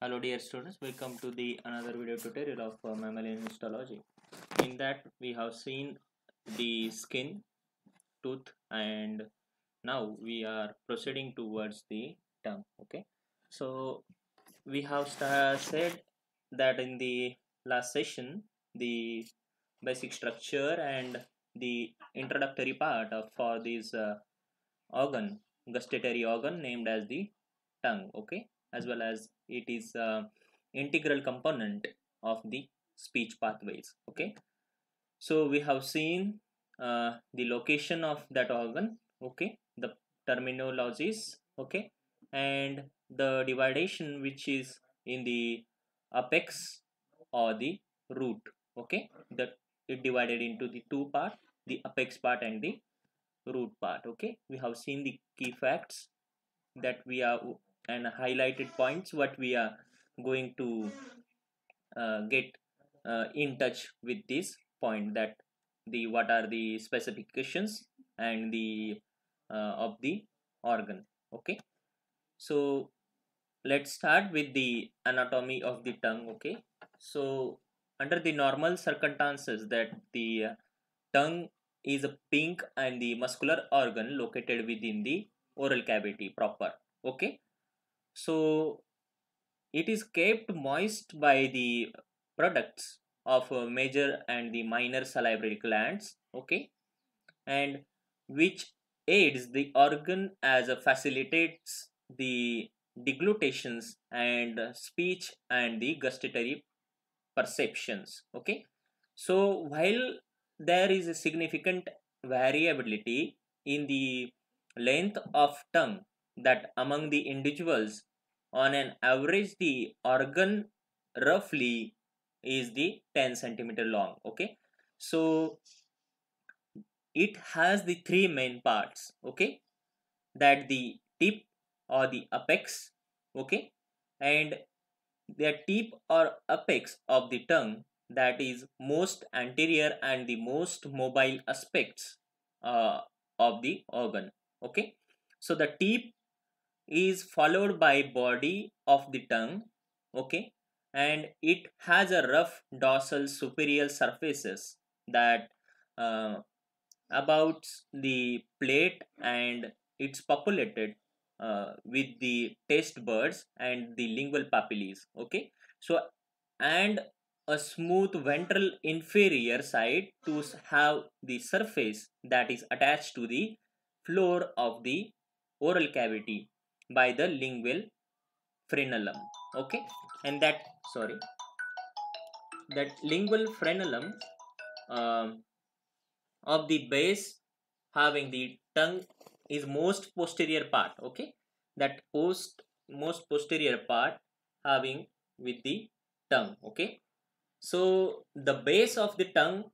Hello dear students, welcome to the another video tutorial of mammalian histology. In that we have seen the skin, tooth, and now we are proceeding towards the tongue. Okay, so we have said that in the last session the basic structure and the introductory part of for this organ, gustatory organ named as the tongue. Okay, as well as it is integral component of the speech pathways. Okay, so we have seen the location of that organ. Okay, the terminologies. Okay, and the dividation which is in the apex or the root. Okay, that it divided into the two part, the apex part and the root part. Okay, we have seen the key facts that we are and highlighted points what we are going to get in touch with this point, that the what are the specifications and the of the organ. Okay, so let's start with the anatomy of the tongue. Okay, so under the normal circumstances that the tongue is a pink and the muscular organ located within the oral cavity proper. Okay, so it is kept moist by the products of major and the minor salivary glands. Okay, and which aids the organ as a facilitates the deglutations and speech and the gustatory perceptions. Okay, so while there is a significant variability in the length of tongue, that among the individuals, on an average the organ roughly is the 10 centimeter long. Okay, so it has the three main parts. Okay, that the tip or the apex. Okay, and the tip or apex of the tongue, that is most anterior and the most mobile aspects uh, of the organ. Okay, so the tip is followed by body of the tongue. Okay, and it has a rough dorsal superior surfaces that uh, about the plate, and it's populated with the taste buds and the lingual papillae. Okay, so and a smooth ventral inferior side to have the surface that is attached to the floor of the oral cavity by the lingual frenulum. Okay, and that, sorry, that lingual frenulum um, of the base having the tongue is most posterior part. Okay, that most posterior part having with the tongue. Okay, so the base of the tongue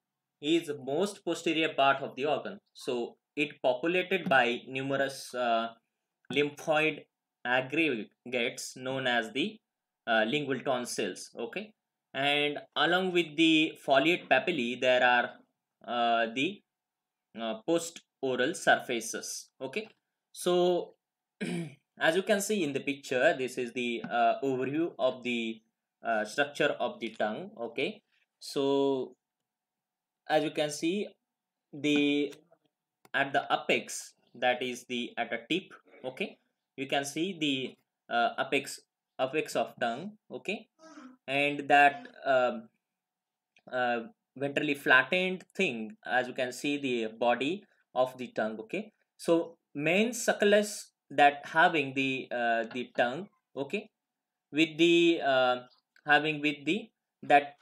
is most posterior part of the organ, so it populated by numerous lymphoid aggregates known as the lingual tonsils. Okay, and along with the foliate papillae there are the post oral surfaces. Okay, so as you can see in the picture, this is the overview of the structure of the tongue. Okay, so as you can see, the at the apex, that is the at a tip. Okay, you can see the apex of tongue. Okay, and that uh, ventrally flattened thing, as you can see the body of the tongue. Okay, so main succulus that having the tongue. Okay, with the having with the that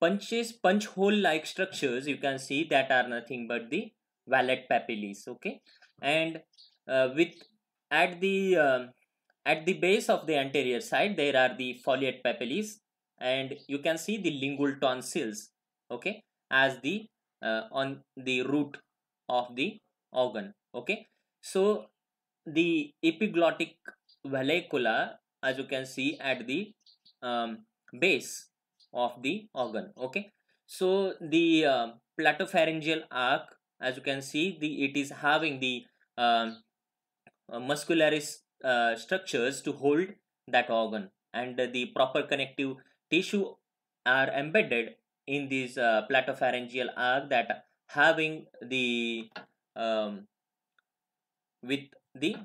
punch hole like structures, you can see that are nothing but the vallet papillae. Okay, and with at the at the base of the anterior side there are the foliate papillae, and you can see the lingual tonsils. Okay, as the on the root of the organ. Okay, so the epiglottic vallecula, as you can see at the base of the organ. Okay, so the platopharyngeal arc, as you can see, the it is having the muscularis structures to hold that organ. and the proper connective tissue are embedded in this platopharyngeal arc, that having the um, with the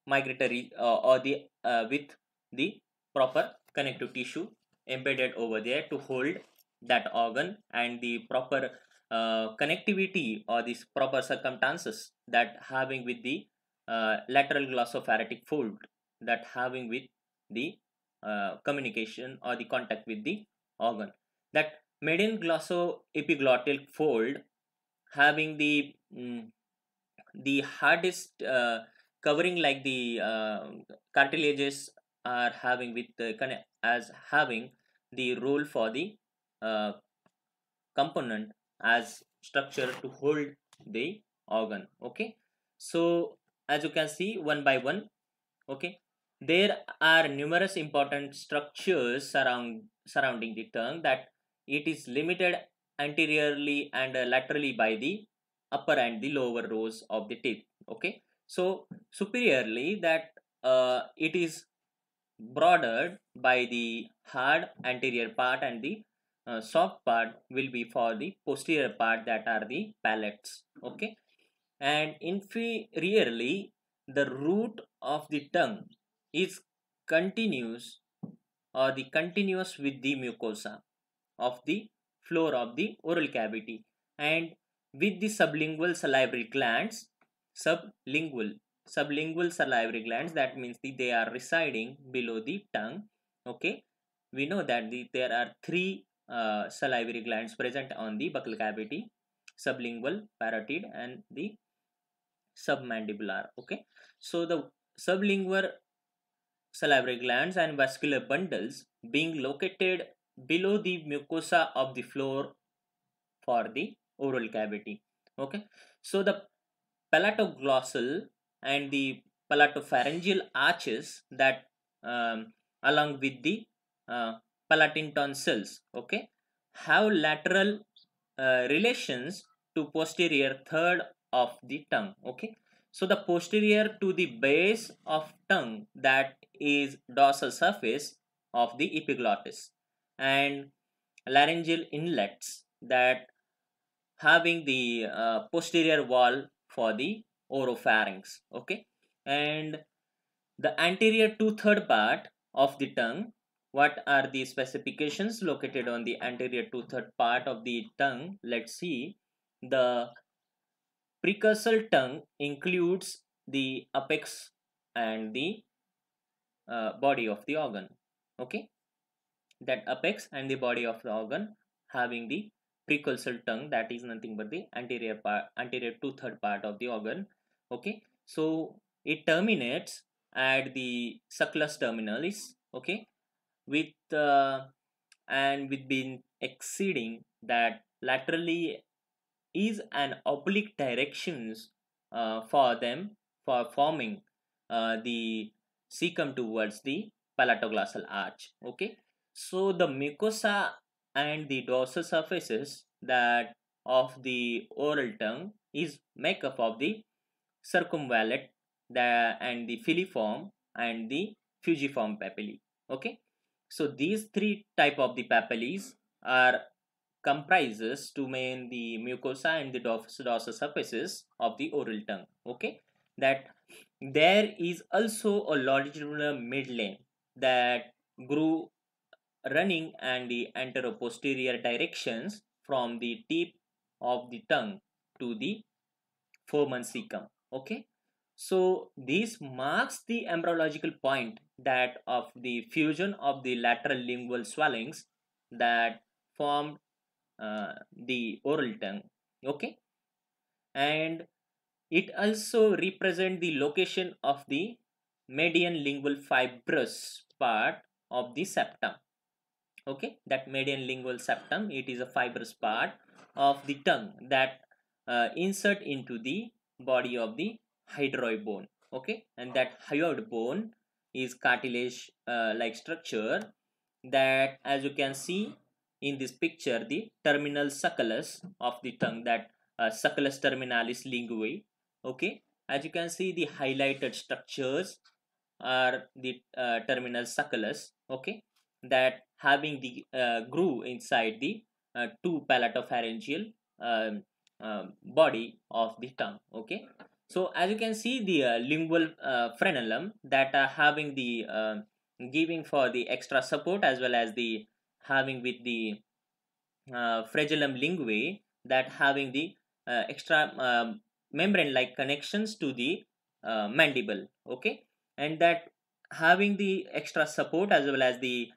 migratory or the with the proper connective tissue embedded over there to hold that organ, and the proper connectivity or these proper circumstances that having with the lateral glossopharetic fold, that having with the communication or the contact with the organ, that median glossoepiglottal fold having the hardest covering, like the cartilages are having with the as having the role for the uh, component as structure to hold the organ. Okay, so as you can see one by one, okay, there are numerous important structures surrounding the tongue, that it is limited anteriorly and laterally by the upper and the lower rows of the teeth. Okay, so superiorly, that it is bordered by the hard anterior part, and the soft part will be for the posterior part, that are the palates. Okay, and inferiorly, the root of the tongue is continuous or the continuous with the mucosa of the floor of the oral cavity, and with the sublingual sublingual salivary glands, that means they are residing below the tongue. Okay, we know that there are three salivary glands present on the buccal cavity: sublingual, parotid, and the submandibular. Okay, so the sublingual salivary glands and vascular bundles being located below the mucosa of the floor for the oral cavity. Okay, so the palatoglossal and the palatopharyngeal arches, that along with the palatine tonsils, okay, have lateral relations to posterior third of the tongue. Okay, so the posterior to the base of tongue, that is dorsal surface of the epiglottis, and laryngeal inlets, that having the posterior wall for the oropharynx. Okay, and the anterior two-third part of the tongue, what are the specifications located on the anterior two-third part of the tongue? Let's see. The precursor tongue includes the apex and the body of the organ. Okay, that apex and the body of the organ having the precursor tongue, that is nothing but the anterior part, anterior two-third part of the organ. Okay, so it terminates at the sulcus terminalis. Okay, with and with being exceeding that laterally is an oblique directions for them for forming the cecum towards the palatoglossal arch. Okay, so the mucosa and the dorsal surfaces that of the oral tongue is make up of the circumvallate, and the filiform and the fusiform papillae. Okay, so these three type of the papillae are comprises to main the mucosa and the dorsal surfaces of the oral tongue. Okay, that there is also a longitudinal midline that grew running and the anteroposterior directions from the tip of the tongue to the foramen cecum. Okay, so this marks the embryological point that of the fusion of the lateral lingual swellings that formed the oral tongue. Okay, and it also represent the location of the median lingual fibrous part of the septum. Okay, that median lingual septum, it is a fibrous part of the tongue that insert into the body of the hyoid bone. Okay, and that hyoid bone is cartilage like structure, that as you can see in this picture, the terminal succulus of the tongue, that succulus terminalis linguae. Okay, as you can see the highlighted structures are the terminal succulus, okay, that having the groove inside the two palatopharyngeal um, body of the tongue, okay. So as you can see, the lingual frenulum that are having the giving for the extra support, as well as the having with the flagellum linguae that having the extra membrane like connections to the mandible, okay, and that having the extra support, as well as the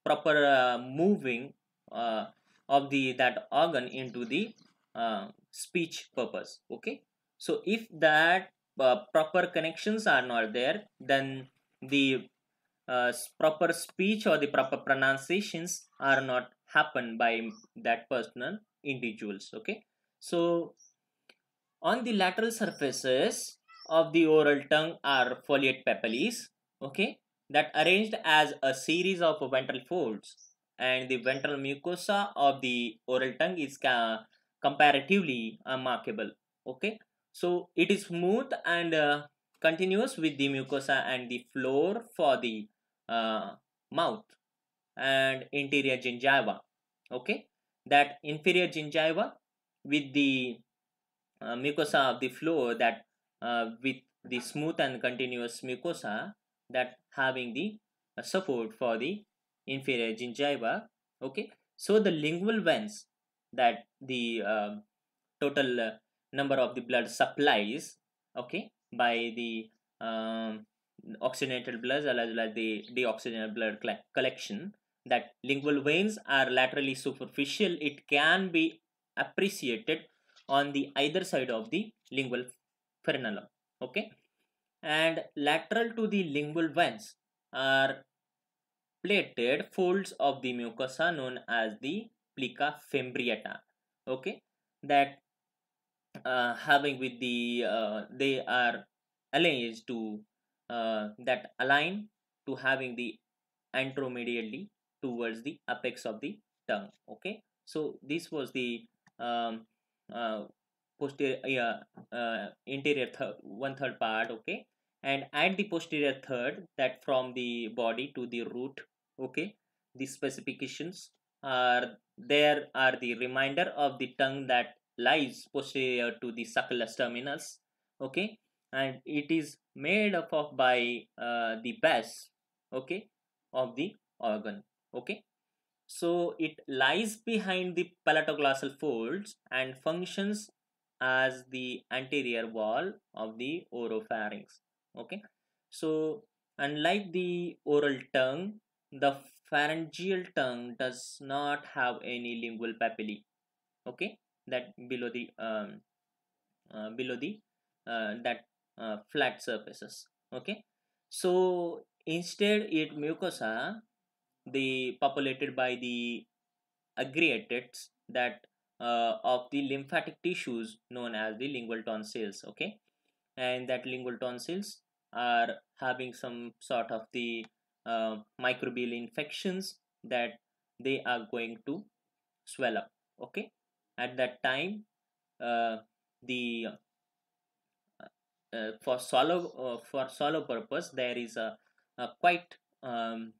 proper moving uh, of the that organ into the speech purpose, okay. So if that proper connections are not there, then the proper speech or the proper pronunciations are not happen by that personal individuals, okay. So on the lateral surfaces of the oral tongue are foliate papillae, okay, that arranged as a series of ventral folds, and the ventral mucosa of the oral tongue is comparatively markable, okay. So it is smooth and continuous with the mucosa and the floor for the mouth and interior gingiva, okay, that inferior gingiva with the mucosa of the floor, that with the smooth and continuous mucosa that having the support for the inferior gingiva, okay. So the lingual veins, that the total number of the blood supplies, okay, by the um, oxygenated blood as well as the deoxygenated blood collection, that lingual veins are laterally superficial. It can be appreciated on the either side of the lingual frenulum, okay. And lateral to the lingual veins are plated folds of the mucosa known as the plica fimbriata, okay, that having with the they are aligned to that align to having the anteromedially towards the apex of the tongue, okay. So this was the um, uh, posterior interior one third part, okay. And at the posterior third, that from the body to the root, okay, the specifications are there are the reminder of the tongue that lies posterior to the succulus terminus, okay, and it is made up of by the base, okay, of the organ, okay. So it lies behind the palatoglossal folds and functions as the anterior wall of the oropharynx, okay. So unlike the oral tongue, the pharyngeal tongue does not have any lingual papillae, okay, that below the that flat surfaces, okay. So instead it mucosa the populated by the aggregates that of the lymphatic tissues known as the lingual tonsils, okay. And that lingual tonsils are having some sort of the microbial infections that they are going to swell up, okay. At that time the for swallow purpose there is a quite um,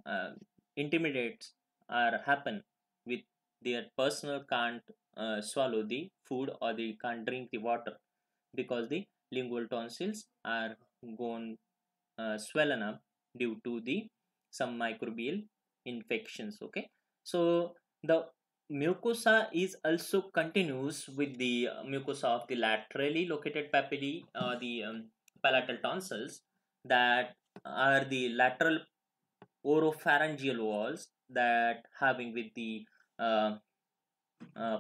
uh, intimidates or happen with their personal can't swallow the food or they can't drink the water because the lingual tonsils are gone swollen up due to the some microbial infections, okay. So the mucosa is also continuous with the mucosa of the laterally located papillae, the palatal tonsils that are the lateral oropharyngeal walls that having with the uh,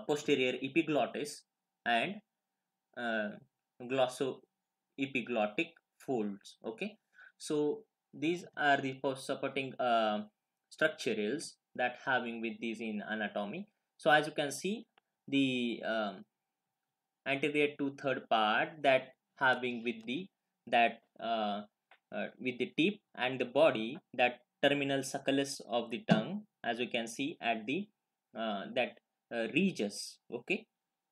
posterior epiglottis and uh, glossoepiglottic folds, okay. So these are the post supporting structurals that having with these in anatomy. So as you can see, the anterior to third part that having with the that with the tip and the body, that terminal succulus of the tongue, as we can see at the that regis, okay.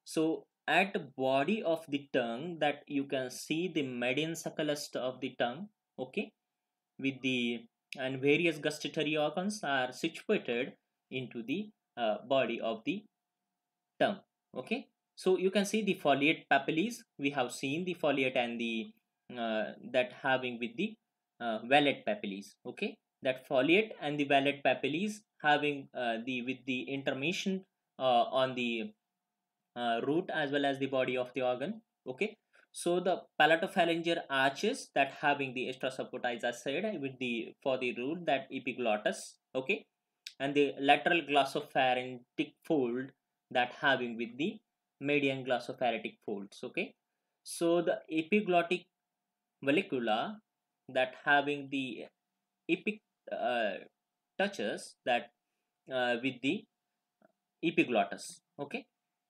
So at the body of the tongue, that you can see the median succulus of the tongue, Okay, with the and various gustatory organs are situated into the body of the tongue. Okay, so you can see the foliate papillae. We have seen the foliate and the that having with the valate papillae. Okay, that foliate and the valate papillae having the with the intermission on the root as well as the body of the organ. Okay, so the palatopharyngeal arches that having the extra support, as I said, with the for the root, that epiglottis. Okay, and the lateral glossopharyngeal fold that having with the median glossopharyngeal folds. Okay, so the epiglottic vallecula that having the epic uh, touches that with the epiglottis. Okay,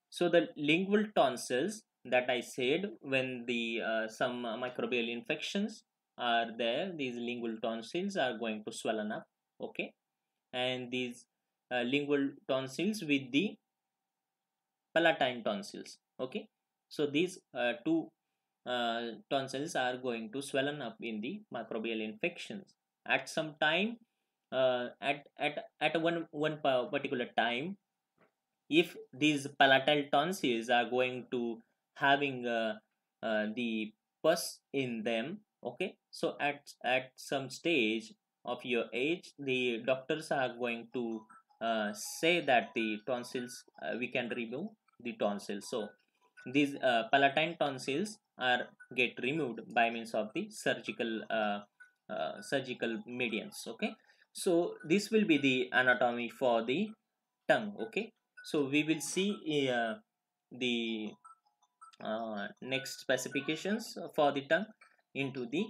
so the lingual tonsils that I said, when the some microbial infections are there, these lingual tonsils are going to swellen up. Okay, and these lingual tonsils with the palatine tonsils. Okay, so these two tonsils are going to swellen up in the microbial infections at some time. At one particular time, if these palatine tonsils are going to having the pus in them. Okay, so at some stage of your age, the doctors are going to say that the tonsils, we can remove the tonsils. So these palatine tonsils are get removed by means of the surgical mediums. Okay, so this will be the anatomy for the tongue. Okay, so we will see the next specifications for the tongue into the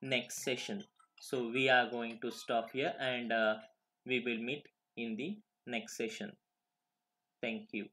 next session. So we are going to stop here, and we will meet in the next session. Thank you.